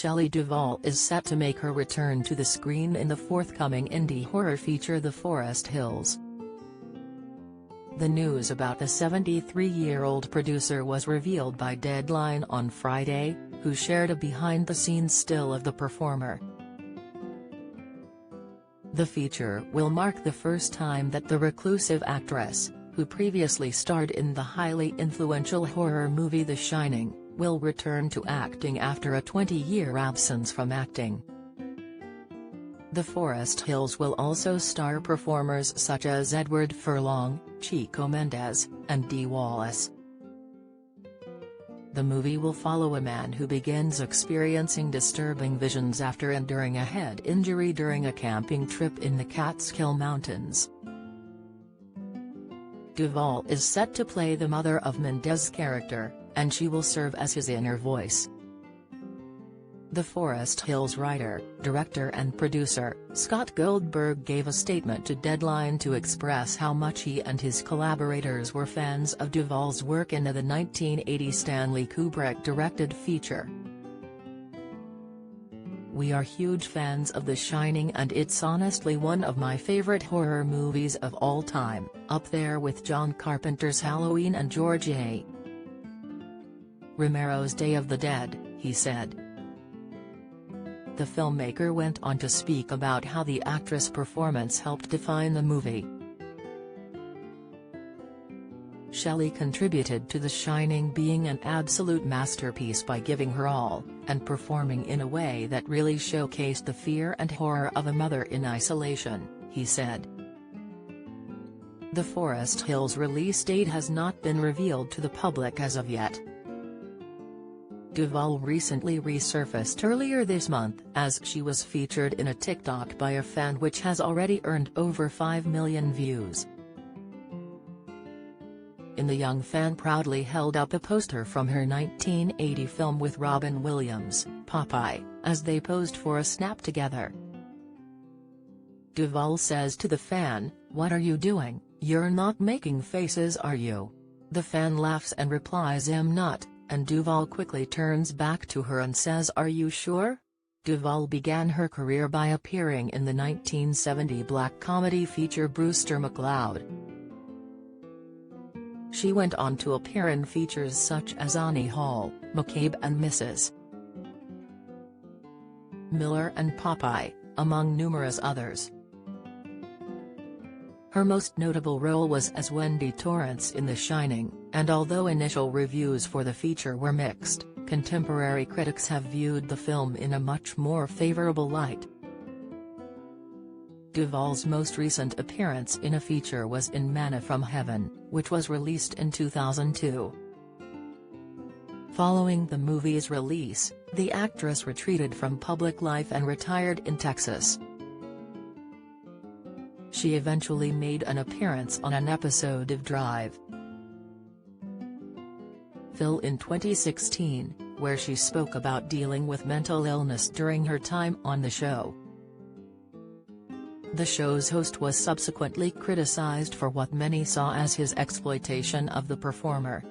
Shelley Duvall is set to make her return to the screen in the forthcoming indie horror feature The Forest Hills. The news about the 73-year-old producer was revealed by Deadline on Friday, who shared a behind-the-scenes still of the performer. The feature will mark the first time that the reclusive actress, who previously starred in the highly influential horror movie The Shining, will return to acting after a 20-year absence from acting. The Forest Hills will also star performers such as Edward Furlong, Chico Mendes, and Dee Wallace. The movie will follow a man who begins experiencing disturbing visions after enduring a head injury during a camping trip in the Catskill Mountains. Duvall is set to play the mother of Mendes' character, and she will serve as his inner voice. The Forest Hills writer, director and producer, Scott Goldberg gave a statement to Deadline to express how much he and his collaborators were fans of Duvall's work in the 1980 Stanley Kubrick-directed feature. "We are huge fans of The Shining, and it's honestly one of my favorite horror movies of all time, up there with John Carpenter's Halloween and George A. Romero's Day of the Dead," he said. The filmmaker went on to speak about how the actress' performance helped define the movie. Shelley contributed to The Shining being an absolute masterpiece by giving her all, and performing in a way that really showcased the fear and horror of a mother in isolation, he said. The Forest Hills release date has not been revealed to the public as of yet. Duvall recently resurfaced earlier this month as she was featured in a TikTok by a fan which has already earned over 5 million views. The young fan proudly held up a poster from her 1980 film with Robin Williams, Popeye, as they posed for a snap together. Duvall says to the fan, "What are you doing? You're not making faces, are you?" The fan laughs and replies, "I'm not," and Duvall quickly turns back to her and says, "Are you sure?" Duvall began her career by appearing in the 1970 black comedy feature Brewster McCloud. She went on to appear in features such as Annie Hall, McCabe and Mrs. Miller and Popeye, among numerous others. Her most notable role was as Wendy Torrance in The Shining, and although initial reviews for the feature were mixed, contemporary critics have viewed the film in a much more favorable light. Duvall's most recent appearance in a feature was in Manna from Heaven, which was released in 2002. Following the movie's release, the actress retreated from public life and retired in Texas. She eventually made an appearance on an episode of Drive Phil in 2016, where she spoke about dealing with mental illness during her time on the show. The show's host was subsequently criticized for what many saw as his exploitation of the performer.